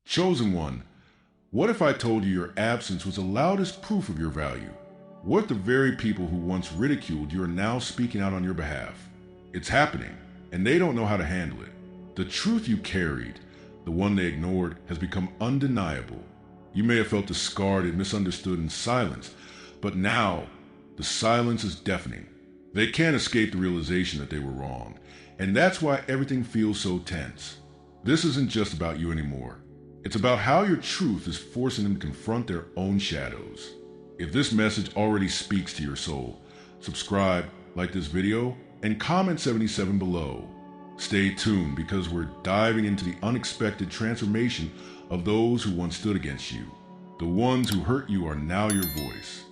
Chosen one, what if I told you your absence was the loudest proof of your value? What if the very people who once ridiculed you are now speaking out on your behalf? It's happening, and they don't know how to handle it. The truth you carried, the one they ignored, has become undeniable. You may have felt discarded, misunderstood, and silenced, but now the silence is deafening. They can't escape the realization that they were wrong, and that's why everything feels so tense. This isn't just about you anymore. It's about how your truth is forcing them to confront their own shadows. If this message already speaks to your soul, subscribe, like this video, and comment 77 below. Stay tuned because we're diving into the unexpected transformation of those who once stood against you. The ones who hurt you are now your voice.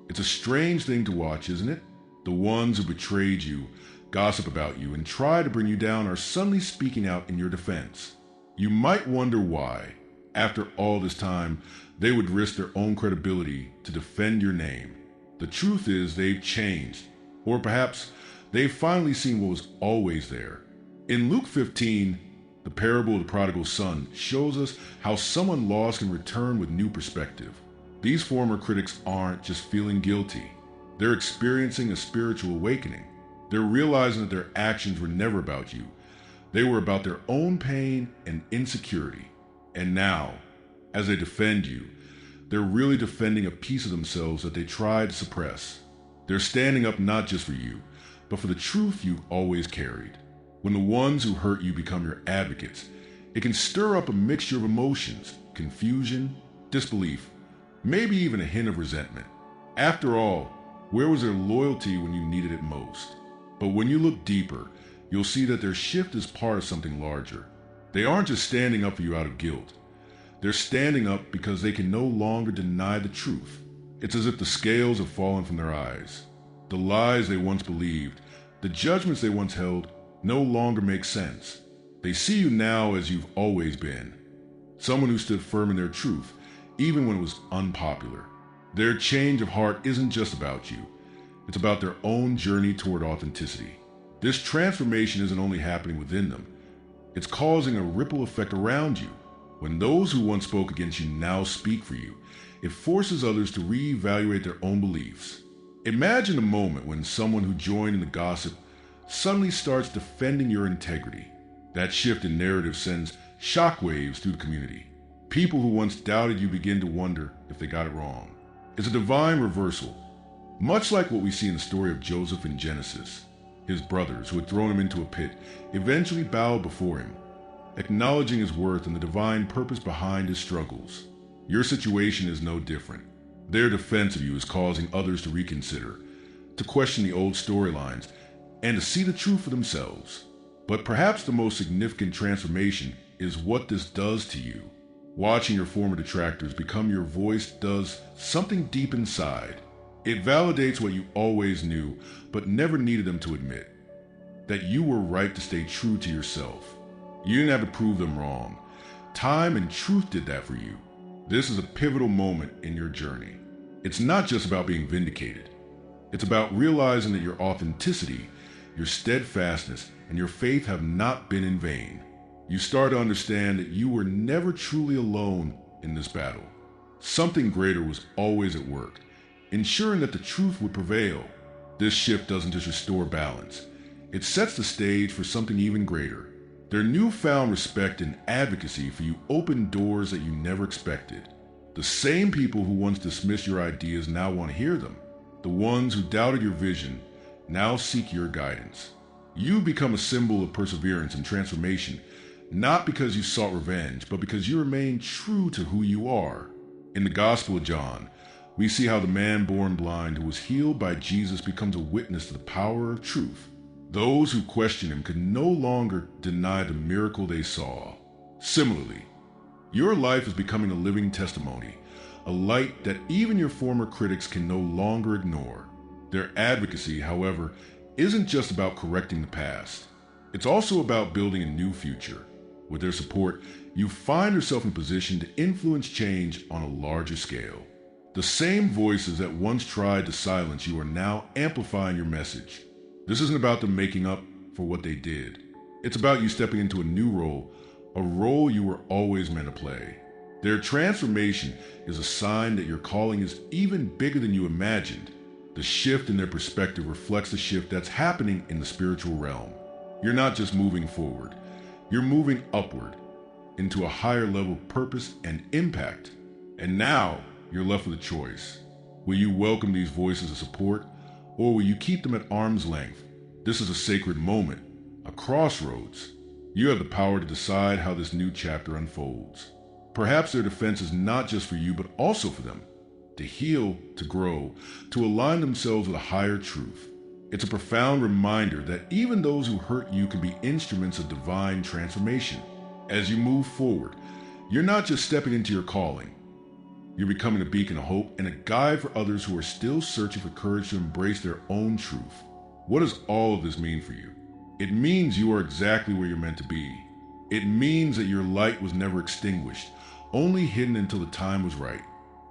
It's a strange thing to watch, isn't it? The ones who betrayed you, gossip about you, and try to bring you down are suddenly speaking out in your defense. You might wonder why, after all this time, they would risk their own credibility to defend your name. The truth is they've changed, or perhaps they've finally seen what was always there. In Luke 15, the parable of the prodigal son shows us how someone lost can return with new perspective. These former critics aren't just feeling guilty. They're experiencing a spiritual awakening. They're realizing that their actions were never about you. They were about their own pain and insecurity. And now, as they defend you, they're really defending a piece of themselves that they tried to suppress. They're standing up not just for you, but for the truth you've always carried. When the ones who hurt you become your advocates, it can stir up a mixture of emotions, confusion, disbelief, maybe even a hint of resentment. After all, where was their loyalty when you needed it most? But when you look deeper, you'll see that their shift is part of something larger. They aren't just standing up for you out of guilt. They're standing up because they can no longer deny the truth. It's as if the scales have fallen from their eyes. The lies they once believed, the judgments they once held, no longer make sense. They see you now as you've always been. Someone who stood firm in their truth, even when it was unpopular. Their change of heart isn't just about you. It's about their own journey toward authenticity. This transformation isn't only happening within them. It's causing a ripple effect around you. When those who once spoke against you now speak for you, it forces others to reevaluate their own beliefs. Imagine a moment when someone who joined in the gossip suddenly starts defending your integrity. That shift in narrative sends shockwaves through the community. People who once doubted you begin to wonder if they got it wrong. It's a divine reversal, much like what we see in the story of Joseph in Genesis. His brothers, who had thrown him into a pit, eventually bowed before him, acknowledging his worth and the divine purpose behind his struggles. Your situation is no different. Their defense of you is causing others to reconsider, to question the old storylines, and to see the truth for themselves. But perhaps the most significant transformation is what this does to you. Watching your former detractors become your voice does something deep inside. It validates what you always knew, but never needed them to admit. That you were right to stay true to yourself. You didn't have to prove them wrong. Time and truth did that for you. This is a pivotal moment in your journey. It's not just about being vindicated. It's about realizing that your authenticity, your steadfastness, and your faith have not been in vain. You start to understand that you were never truly alone in this battle. Something greater was always at work, ensuring that the truth would prevail. This shift doesn't just restore balance. It sets the stage for something even greater. Their newfound respect and advocacy for you open doors that you never expected. The same people who once dismissed your ideas now want to hear them. The ones who doubted your vision now seek your guidance. You become a symbol of perseverance and transformation, not because you sought revenge, but because you remain true to who you are. In the Gospel of John, we see how the man born blind who was healed by Jesus becomes a witness to the power of truth. Those who question him could no longer deny the miracle they saw. Similarly, your life is becoming a living testimony, a light that even your former critics can no longer ignore. Their advocacy, however, isn't just about correcting the past. It's also about building a new future. With their support, you find yourself in a position to influence change on a larger scale. The same voices that once tried to silence you are now amplifying your message. This isn't about them making up for what they did. It's about you stepping into a new role, a role you were always meant to play. Their transformation is a sign that your calling is even bigger than you imagined. The shift in their perspective reflects the shift that's happening in the spiritual realm. You're not just moving forward, you're moving upward into a higher level of purpose and impact. And now you're left with a choice. Will you welcome these voices of support, or will you keep them at arm's length? This is a sacred moment, a crossroads. You have the power to decide how this new chapter unfolds. Perhaps their defense is not just for you, but also for them. To heal, to grow, to align themselves with a higher truth. It's a profound reminder that even those who hurt you can be instruments of divine transformation. As you move forward, you're not just stepping into your calling. You're becoming a beacon of hope and a guide for others who are still searching for courage to embrace their own truth. What does all of this mean for you? It means you are exactly where you're meant to be. It means that your light was never extinguished, only hidden until the time was right.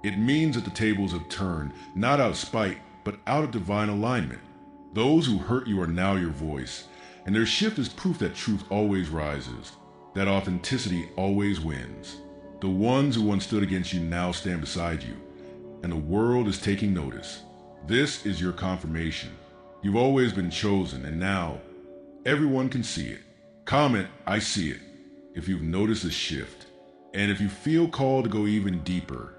It means that the tables have turned, not out of spite, but out of divine alignment. Those who hurt you are now your voice, and their shift is proof that truth always rises, that authenticity always wins. The ones who once stood against you now stand beside you, and the world is taking notice. This is your confirmation. You've always been chosen, and now everyone can see it. Comment, "I see it," if you've noticed a shift. And if you feel called to go even deeper,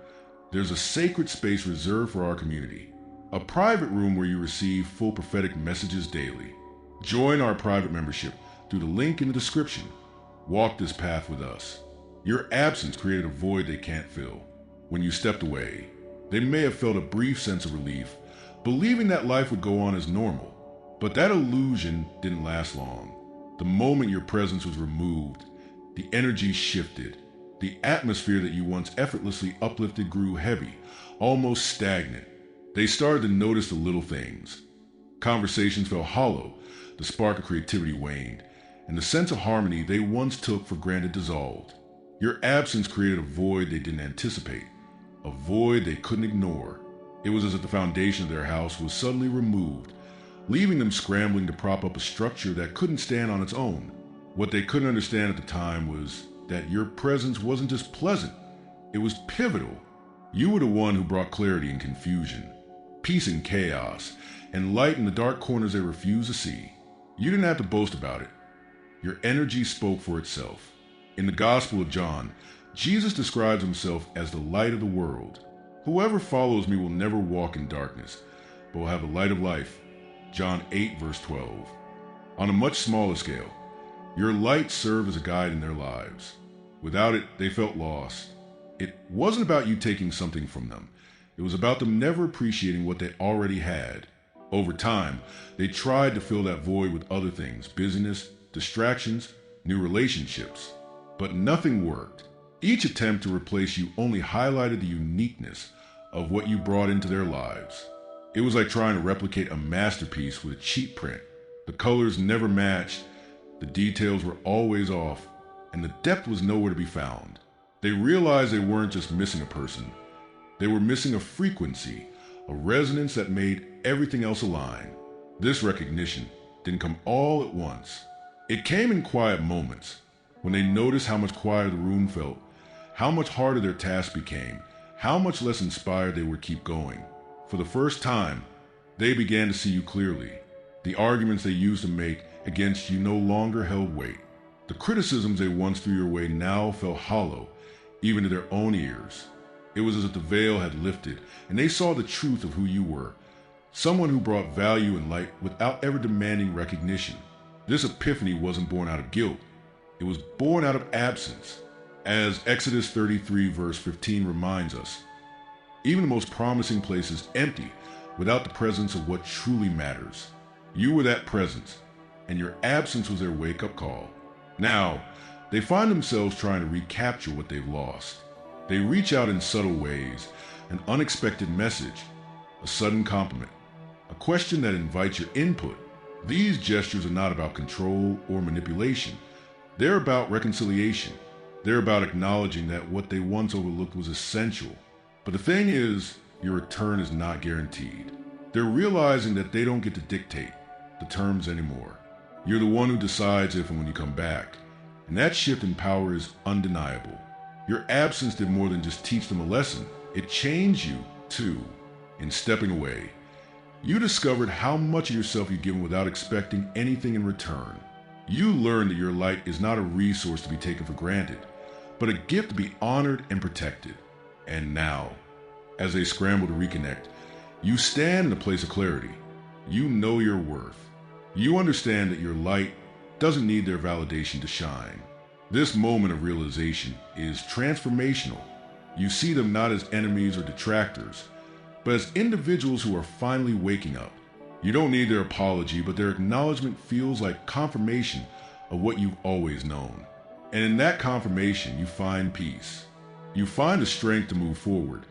there's a sacred space reserved for our community, a private room where you receive full prophetic messages daily. Join our private membership through the link in the description. Walk this path with us. Your absence created a void they can't fill. When you stepped away, they may have felt a brief sense of relief, believing that life would go on as normal. But that illusion didn't last long. The moment your presence was removed, the energy shifted. The atmosphere that you once effortlessly uplifted grew heavy, almost stagnant. They started to notice the little things. Conversations felt hollow, the spark of creativity waned, and the sense of harmony they once took for granted dissolved. Your absence created a void they didn't anticipate, a void they couldn't ignore. It was as if the foundation of their house was suddenly removed, leaving them scrambling to prop up a structure that couldn't stand on its own. What they couldn't understand at the time was that your presence wasn't just pleasant, it was pivotal. You were the one who brought clarity in confusion, peace in chaos, and light in the dark corners they refused to see. You didn't have to boast about it. Your energy spoke for itself. In the Gospel of John, Jesus describes himself as the light of the world. Whoever follows me will never walk in darkness, but will have the light of life. John 8, verse 12. On a much smaller scale, your light served as a guide in their lives. Without it, they felt lost. It wasn't about you taking something from them. It was about them never appreciating what they already had. Over time, they tried to fill that void with other things, busyness, distractions, new relationships. But nothing worked. Each attempt to replace you only highlighted the uniqueness of what you brought into their lives. It was like trying to replicate a masterpiece with a cheap print. The colors never matched, the details were always off, and the depth was nowhere to be found. They realized they weren't just missing a person. They were missing a frequency, a resonance that made everything else align. This recognition didn't come all at once. It came in quiet moments, when they noticed how much quieter the room felt, how much harder their task became, how much less inspired they would keep going. For the first time, they began to see you clearly. The arguments they used to make against you no longer held weight. The criticisms they once threw your way now felt hollow, even to their own ears. It was as if the veil had lifted, and they saw the truth of who you were, someone who brought value and light without ever demanding recognition. This epiphany wasn't born out of guilt. It was born out of absence. As Exodus 33 verse 15 reminds us, even the most promising place is empty without the presence of what truly matters. You were that presence, and your absence was their wake-up call. Now, they find themselves trying to recapture what they've lost. They reach out in subtle ways, an unexpected message, a sudden compliment, a question that invites your input. These gestures are not about control or manipulation. They're about reconciliation. They're about acknowledging that what they once overlooked was essential. But the thing is, your return is not guaranteed. They're realizing that they don't get to dictate the terms anymore. You're the one who decides if and when you come back. And that shift in power is undeniable. Your absence did more than just teach them a lesson. It changed you, too. In stepping away, you discovered how much of yourself you've given without expecting anything in return. You learned that your light is not a resource to be taken for granted, but a gift to be honored and protected. And now, as they scramble to reconnect, you stand in a place of clarity. You know your worth. You understand that your light doesn't need their validation to shine. This moment of realization is transformational. You see them not as enemies or detractors, but as individuals who are finally waking up. You don't need their apology, but their acknowledgement feels like confirmation of what you've always known. And in that confirmation, you find peace. You find the strength to move forward,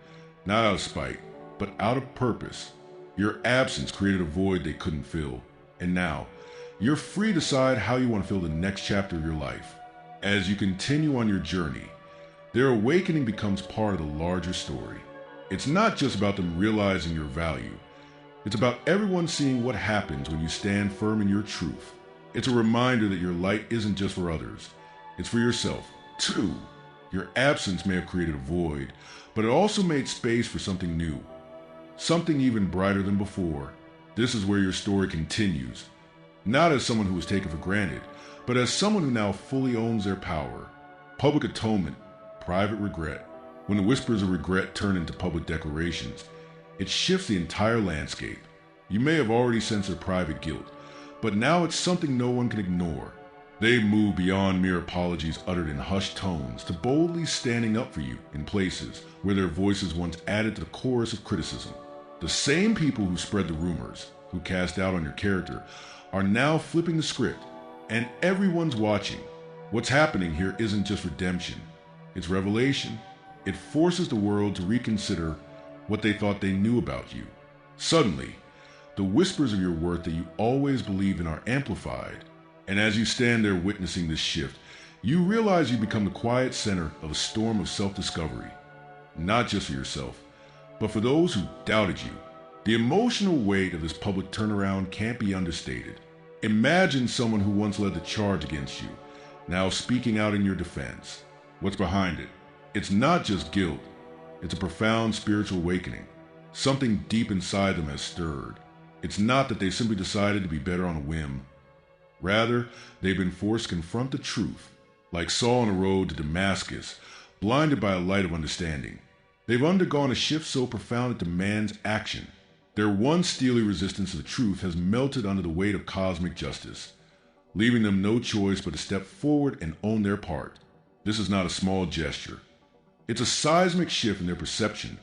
not out of spite, but out of purpose. Your absence created a void they couldn't fill, and now, you're free to decide how you want to fill the next chapter of your life. As you continue on your journey, their awakening becomes part of the larger story. It's not just about them realizing your value. It's about everyone seeing what happens when you stand firm in your truth. It's a reminder that your light isn't just for others. It's for yourself, too. Your absence may have created a void, but it also made space for something new. Something even brighter than before. This is where your story continues. Not as someone who was taken for granted, but as someone who now fully owns their power. Public atonement, private regret. When the whispers of regret turn into public declarations, it shifts the entire landscape. You may have already sensed their private guilt, but now it's something no one can ignore. They've moved beyond mere apologies uttered in hushed tones to boldly standing up for you in places where their voices once added to the chorus of criticism. The same people who spread the rumors, who cast doubt on your character, are now flipping the script, and everyone's watching. What's happening here isn't just redemption, it's revelation. It forces the world to reconsider what they thought they knew about you. Suddenly, the whispers of your worth that you always believed in are amplified, and as you stand there witnessing this shift, you realize you become the quiet center of a storm of self-discovery. Not just for yourself, but for those who doubted you. The emotional weight of this public turnaround can't be understated. Imagine someone who once led the charge against you, now speaking out in your defense. What's behind it? It's not just guilt. It's a profound spiritual awakening. Something deep inside them has stirred. It's not that they simply decided to be better on a whim. Rather, they've been forced to confront the truth, like Saul on the road to Damascus, blinded by a light of understanding. They've undergone a shift so profound it demands action. Their once steely resistance to the truth has melted under the weight of cosmic justice, leaving them no choice but to step forward and own their part. This is not a small gesture. It's a seismic shift in their perception,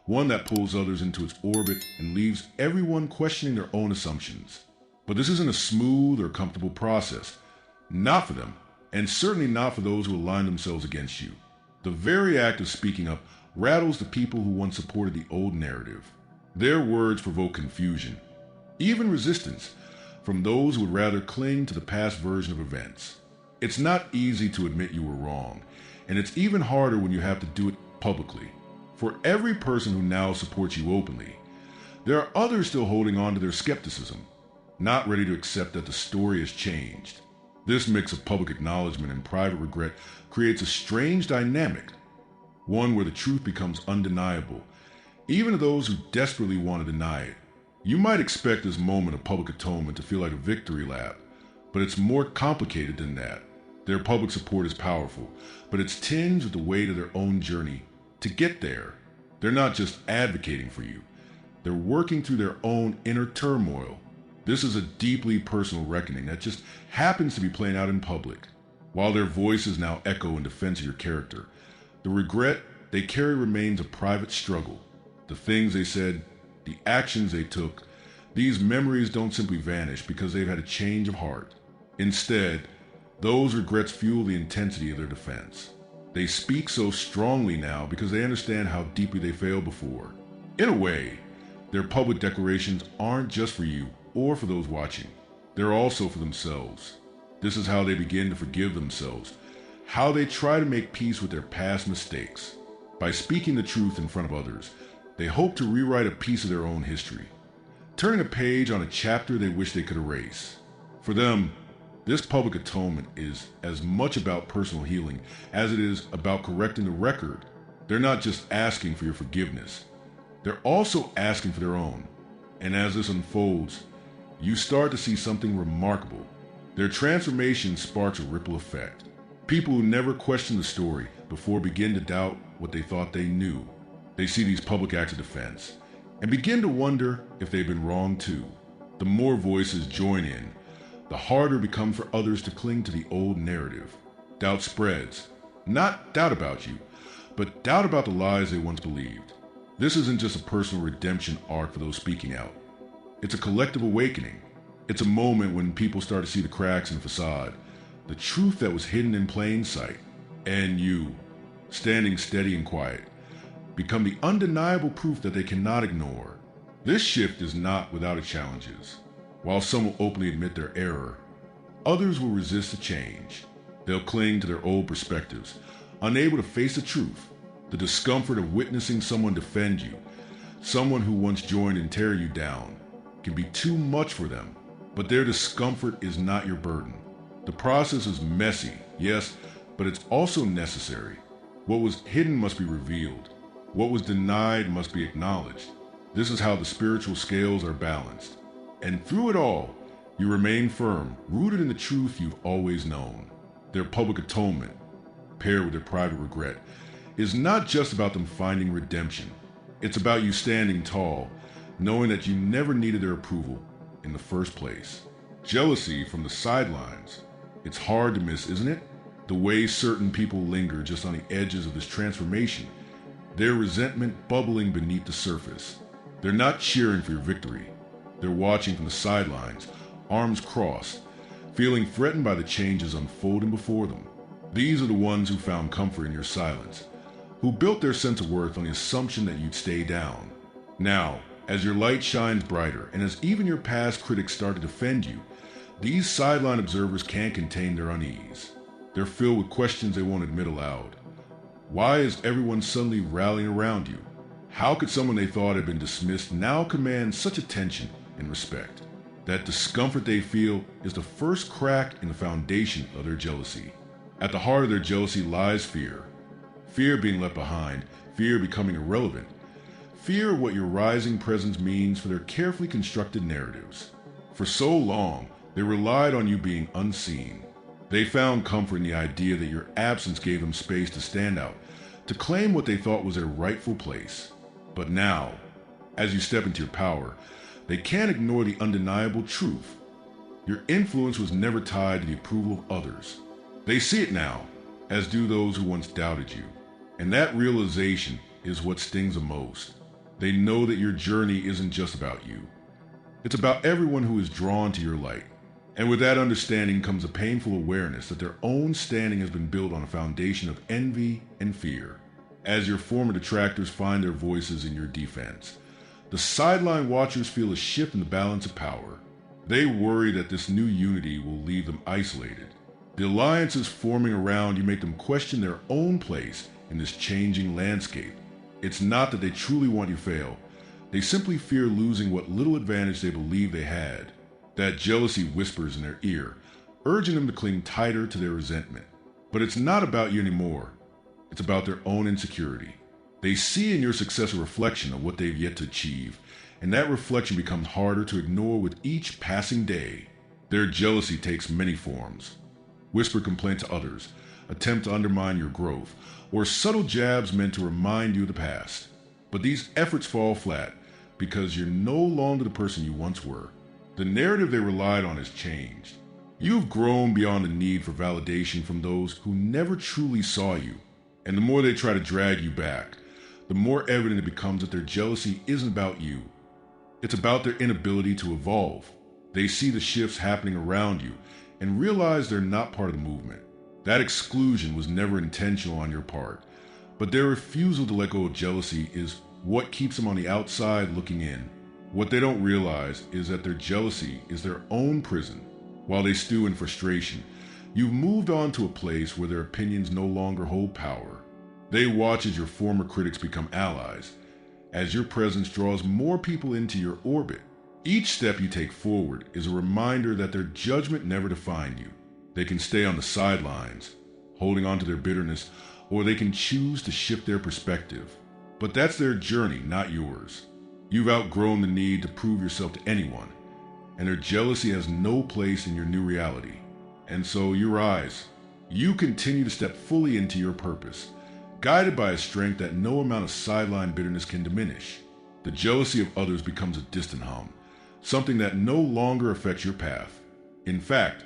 one that pulls others into its orbit and leaves everyone questioning their own assumptions. But this isn't a smooth or comfortable process. Not for them, and certainly not for those who align themselves against you. The very act of speaking up rattles the people who once supported the old narrative. Their words provoke confusion, even resistance, from those who would rather cling to the past version of events. It's not easy to admit you were wrong, and it's even harder when you have to do it publicly. For every person who now supports you openly, there are others still holding on to their skepticism, not ready to accept that the story has changed. This mix of public acknowledgement and private regret creates a strange dynamic, one where the truth becomes undeniable, even to those who desperately want to deny it. You might expect this moment of public atonement to feel like a victory lap, but it's more complicated than that. Their public support is powerful, but it's tinged with the weight of their own journey to get there. They're not just advocating for you. They're working through their own inner turmoil. This is a deeply personal reckoning that just happens to be playing out in public. While their voices now echo in defense of your character, the regret they carry remains a private struggle. The things they said, the actions they took, these memories don't simply vanish because they've had a change of heart. Instead, those regrets fuel the intensity of their defense. They speak so strongly now because they understand how deeply they failed before. In a way, their public declarations aren't just for you or for those watching. They're also for themselves. This is how they begin to forgive themselves, how they try to make peace with their past mistakes. By speaking the truth in front of others, they hope to rewrite a piece of their own history, turning a page on a chapter they wish they could erase. For them, This public atonement is as much about personal healing as it is about correcting the record. They're not just asking for your forgiveness, they're also asking for their own. And as this unfolds, you start to see something remarkable. Their transformation sparks a ripple effect. People who never questioned the story before begin to doubt what they thought they knew. They see these public acts of defense and begin to wonder if they've been wrong too. The more voices join in, the harder it becomes for others to cling to the old narrative. Doubt spreads, not doubt about you, but doubt about the lies they once believed. This isn't just a personal redemption arc for those speaking out. It's a collective awakening. It's a moment when people start to see the cracks in the facade, the truth that was hidden in plain sight, and you, standing steady and quiet, become the undeniable proof that they cannot ignore. This shift is not without its challenges. While some will openly admit their error, others will resist the change. They'll cling to their old perspectives, unable to face the truth. The discomfort of witnessing someone defend you, someone who once joined and tear you down, can be too much for them. But their discomfort is not your burden. The process is messy, yes, but it's also necessary. What was hidden must be revealed. What was denied must be acknowledged. This is how the spiritual scales are balanced. And through it all, you remain firm, rooted in the truth you've always known. Their public atonement, paired with their private regret, is not just about them finding redemption. It's about you standing tall, knowing that you never needed their approval in the first place. Jealousy from the sidelines. It's hard to miss, isn't it? The way certain people linger just on the edges of this transformation, their resentment bubbling beneath the surface. They're not cheering for your victory. They're watching from the sidelines, arms crossed, feeling threatened by the changes unfolding before them. These are the ones who found comfort in your silence, who built their sense of worth on the assumption that you'd stay down. Now, as your light shines brighter, and as even your past critics start to defend you, these sideline observers can't contain their unease. They're filled with questions they won't admit aloud. Why is everyone suddenly rallying around you? How could someone they thought had been dismissed now command such attention and respect? That discomfort they feel is the first crack in the foundation of their jealousy. At the heart of their jealousy lies fear. Fear being left behind, fear becoming irrelevant, fear what your rising presence means for their carefully constructed narratives. For so long, they relied on you being unseen. They found comfort in the idea that your absence gave them space to stand out, to claim what they thought was their rightful place. But now, as you step into your power, they can't ignore the undeniable truth. Your influence was never tied to the approval of others. They see it now, as do those who once doubted you. And that realization is what stings the most. They know that your journey isn't just about you. It's about everyone who is drawn to your light. And with that understanding comes a painful awareness that their own standing has been built on a foundation of envy and fear. As your former detractors find their voices in your defense, the sideline watchers feel a shift in the balance of power. They worry that this new unity will leave them isolated. The alliances forming around you make them question their own place in this changing landscape. It's not that they truly want you to fail. They simply fear losing what little advantage they believe they had. That jealousy whispers in their ear, urging them to cling tighter to their resentment. But it's not about you anymore. It's about their own insecurity. They see in your success a reflection of what they've yet to achieve, and that reflection becomes harder to ignore with each passing day. Their jealousy takes many forms. Whispered complaint to others, attempt to undermine your growth, or subtle jabs meant to remind you of the past. But these efforts fall flat because you're no longer the person you once were. The narrative they relied on has changed. You've grown beyond the need for validation from those who never truly saw you. And the more they try to drag you back, the more evident it becomes that their jealousy isn't about you. It's about their inability to evolve. They see the shifts happening around you and realize they're not part of the movement. That exclusion was never intentional on your part, but their refusal to let go of jealousy is what keeps them on the outside looking in. What they don't realize is that their jealousy is their own prison. While they stew in frustration, you've moved on to a place where their opinions no longer hold power. They watch as your former critics become allies, as your presence draws more people into your orbit. Each step you take forward is a reminder that their judgment never defined you. They can stay on the sidelines, holding on to their bitterness, or they can choose to shift their perspective. But that's their journey, not yours. You've outgrown the need to prove yourself to anyone, and their jealousy has no place in your new reality. And so you rise. You continue to step fully into your purpose, guided by a strength that no amount of sideline bitterness can diminish. The jealousy of others becomes a distant hum, something that no longer affects your path. In fact,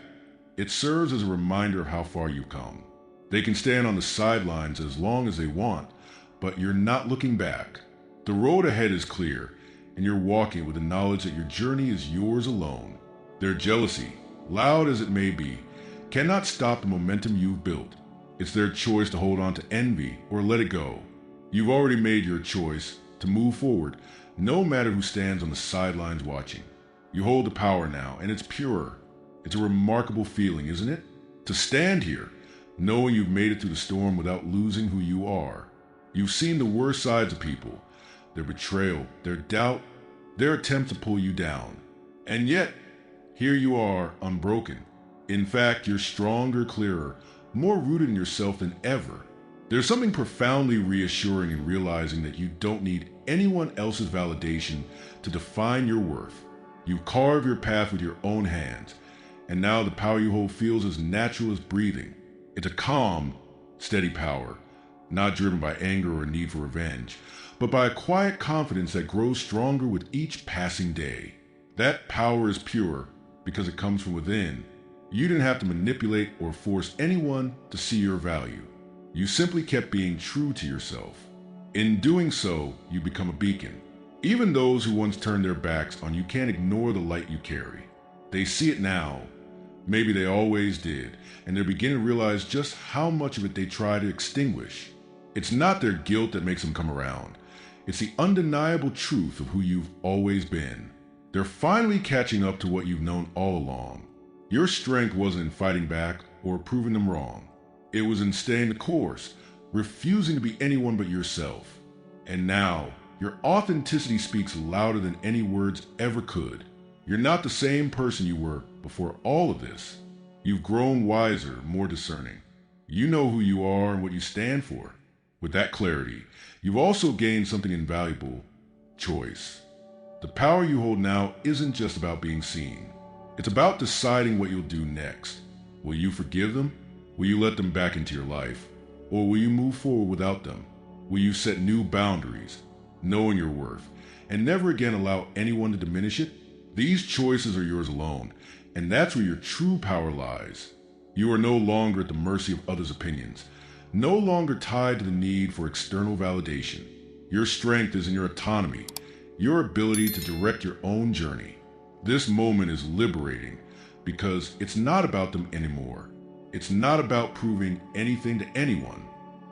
it serves as a reminder of how far you've come. They can stand on the sidelines as long as they want, but you're not looking back. The road ahead is clear, and you're walking with the knowledge that your journey is yours alone. Their jealousy, loud as it may be, cannot stop the momentum you've built. It's their choice to hold on to envy or let it go. You've already made your choice to move forward, no matter who stands on the sidelines watching. You hold the power now, and it's pure. It's a remarkable feeling, isn't it? To stand here, knowing you've made it through the storm without losing who you are. You've seen the worst sides of people, their betrayal, their doubt, their attempts to pull you down. And yet, here you are, unbroken. In fact, you're stronger, clearer, more rooted in yourself than ever. There's something profoundly reassuring in realizing that you don't need anyone else's validation to define your worth. You've carved your path with your own hands, and now the power you hold feels as natural as breathing. It's a calm, steady power, not driven by anger or a need for revenge, but by a quiet confidence that grows stronger with each passing day. That power is pure because it comes from within. You didn't have to manipulate or force anyone to see your value. You simply kept being true to yourself. In doing so, you become a beacon. Even those who once turned their backs on you can't ignore the light you carry. They see it now. Maybe they always did, and they're beginning to realize just how much of it they try to extinguish. It's not their guilt that makes them come around. It's the undeniable truth of who you've always been. They're finally catching up to what you've known all along. Your strength wasn't in fighting back or proving them wrong. It was in staying the course, refusing to be anyone but yourself. And now, your authenticity speaks louder than any words ever could. You're not the same person you were before all of this. You've grown wiser, more discerning. You know who you are and what you stand for. With that clarity, you've also gained something invaluable: choice. The power you hold now isn't just about being seen. It's about deciding what you'll do next. Will you forgive them? Will you let them back into your life? Or will you move forward without them? Will you set new boundaries, knowing your worth, and never again allow anyone to diminish it? These choices are yours alone, and that's where your true power lies. You are no longer at the mercy of others' opinions, no longer tied to the need for external validation. Your strength is in your autonomy, your ability to direct your own journey. This moment is liberating because it's not about them anymore. It's not about proving anything to anyone.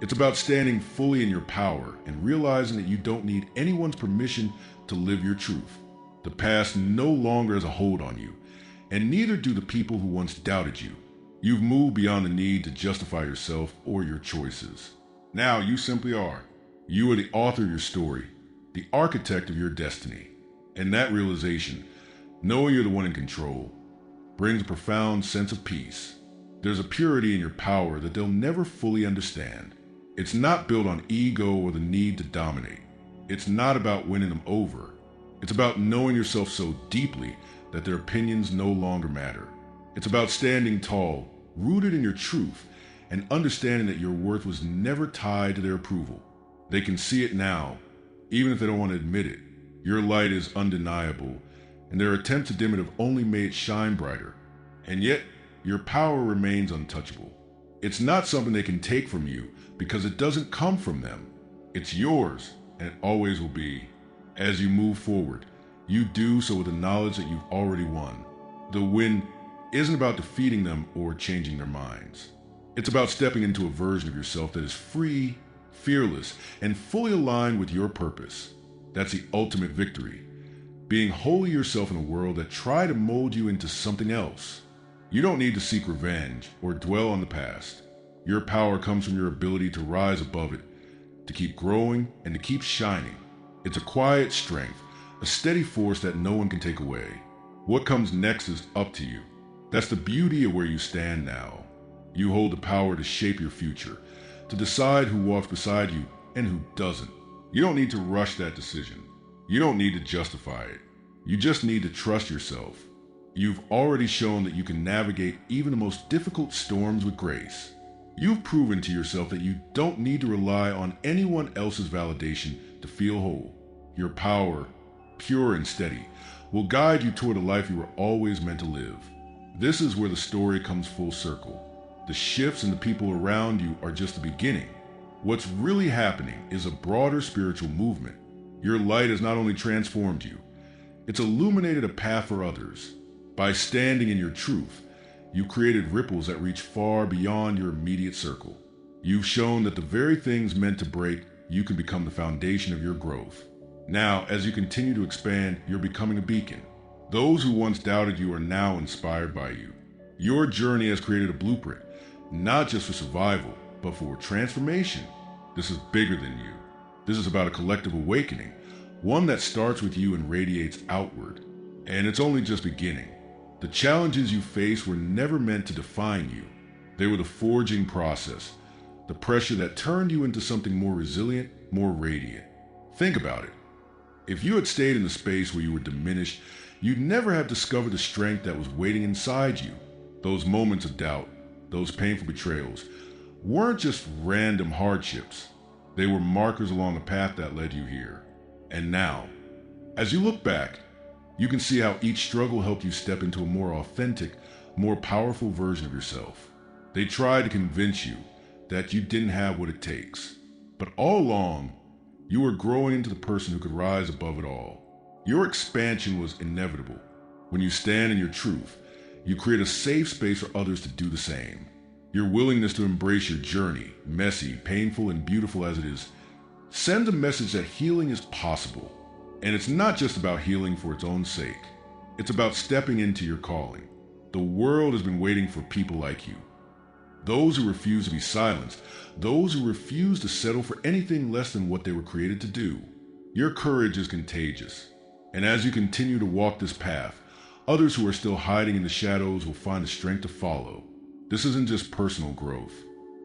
It's about standing fully in your power and realizing that you don't need anyone's permission to live your truth. The past no longer has a hold on you, and neither do the people who once doubted you. You've moved beyond the need to justify yourself or your choices. Now you simply are. You are the author of your story, the architect of your destiny. And that realization, knowing you're the one in control, brings a profound sense of peace. There's a purity in your power that they'll never fully understand. It's not built on ego or the need to dominate. It's not about winning them over. It's about knowing yourself so deeply that their opinions no longer matter. It's about standing tall, rooted in your truth, and understanding that your worth was never tied to their approval. They can see it now, even if they don't want to admit it. Your light is undeniable, and their attempts to dim it have only made it shine brighter. And yet, your power remains untouchable. It's not something they can take from you because it doesn't come from them. It's yours, and it always will be. As you move forward, you do so with the knowledge that you've already won. The win isn't about defeating them or changing their minds. It's about stepping into a version of yourself that is free, fearless, and fully aligned with your purpose. That's the ultimate victory. Being wholly yourself in a world that tried to mold you into something else. You don't need to seek revenge or dwell on the past. Your power comes from your ability to rise above it, to keep growing and to keep shining. It's a quiet strength, a steady force that no one can take away. What comes next is up to you. That's the beauty of where you stand now. You hold the power to shape your future, to decide who walks beside you and who doesn't. You don't need to rush that decision. You don't need to justify it. You just need to trust yourself. You've already shown that you can navigate even the most difficult storms with grace. You've proven to yourself that you don't need to rely on anyone else's validation to feel whole. Your power, pure and steady, will guide you toward a life you were always meant to live. This is where the story comes full circle. The shifts in the people around you are just the beginning. What's really happening is a broader spiritual movement. Your light has not only transformed you, it's illuminated a path for others. By standing in your truth, you created ripples that reach far beyond your immediate circle. You've shown that the very things meant to break, you can become the foundation of your growth. Now, as you continue to expand, you're becoming a beacon. Those who once doubted you are now inspired by you. Your journey has created a blueprint, not just for survival, but for transformation. This is bigger than you. This is about a collective awakening, one that starts with you and radiates outward. And it's only just beginning. The challenges you face were never meant to define you. They were the forging process, the pressure that turned you into something more resilient, more radiant. Think about it. If you had stayed in the space where you were diminished, you'd never have discovered the strength that was waiting inside you. Those moments of doubt, those painful betrayals, weren't just random hardships. They were markers along the path that led you here. And now, as you look back, you can see how each struggle helped you step into a more authentic, more powerful version of yourself. They tried to convince you that you didn't have what it takes. But all along, you were growing into the person who could rise above it all. Your expansion was inevitable. When you stand in your truth, you create a safe space for others to do the same. Your willingness to embrace your journey, messy, painful, and beautiful as it is, sends a message that healing is possible. And it's not just about healing for its own sake. It's about stepping into your calling. The world has been waiting for people like you. Those who refuse to be silenced, those who refuse to settle for anything less than what they were created to do. Your courage is contagious. And as you continue to walk this path, others who are still hiding in the shadows will find the strength to follow. This isn't just personal growth.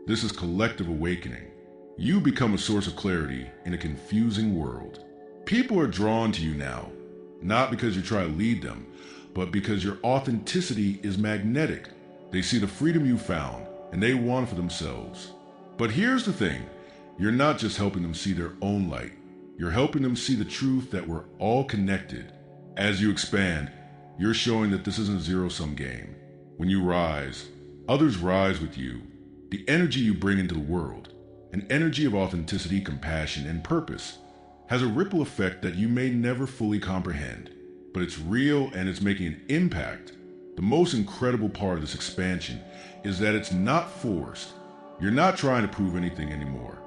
This is collective awakening. You become a source of clarity in a confusing world. People are drawn to you now, not because you try to lead them, but because your authenticity is magnetic. They see the freedom you found, and they want it for themselves. But here's the thing, you're not just helping them see their own light. You're helping them see the truth that we're all connected. As you expand, you're showing that this isn't a zero-sum game. When you rise, others rise with you. The energy you bring into the world, an energy of authenticity, compassion, and purpose, has a ripple effect that you may never fully comprehend, but it's real and it's making an impact. The most incredible part of this expansion is that it's not forced. You're not trying to prove anything anymore.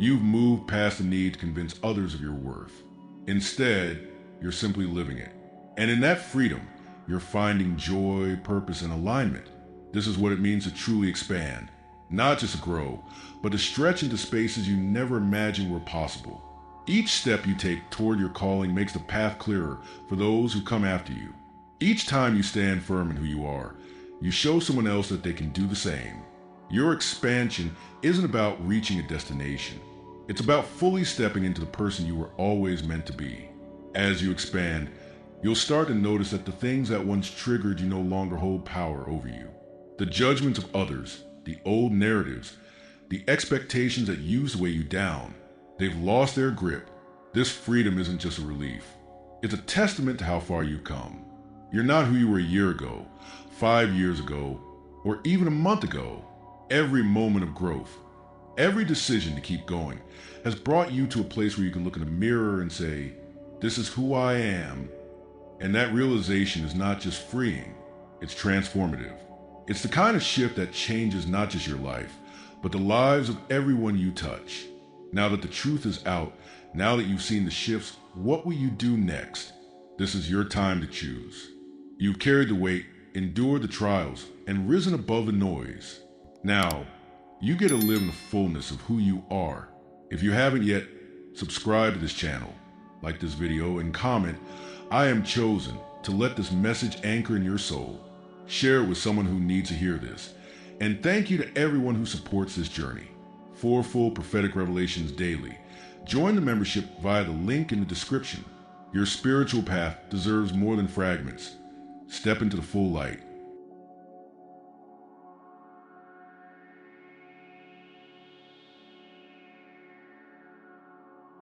You've moved past the need to convince others of your worth. Instead, you're simply living it. And in that freedom, you're finding joy, purpose, and alignment. This is what it means to truly expand, not just to grow, but to stretch into spaces you never imagined were possible. Each step you take toward your calling makes the path clearer for those who come after you. Each time you stand firm in who you are, you show someone else that they can do the same. Your expansion isn't about reaching a destination. It's about fully stepping into the person you were always meant to be. As you expand, you'll start to notice that the things that once triggered you no longer hold power over you. The judgments of others, the old narratives, the expectations that used to weigh you down, they've lost their grip. This freedom isn't just a relief. It's a testament to how far you've come. You're not who you were a year ago, 5 years ago, or even a month ago. Every moment of growth, every decision to keep going has brought you to a place where you can look in the mirror and say, this is who I am. And that realization is not just freeing, it's transformative. It's the kind of shift that changes not just your life, but the lives of everyone you touch. Now that the truth is out, now that you've seen the shifts, what will you do next? This is your time to choose. You've carried the weight, endured the trials, and risen above the noise. Now, you get to live in the fullness of who you are. If you haven't yet, subscribe to this channel, like this video, and comment, I am chosen, to let this message anchor in your soul. Share it with someone who needs to hear this. And thank you to everyone who supports this journey. 4 full prophetic revelations daily. Join the membership via the link in the description. Your spiritual path deserves more than fragments. Step into the full light.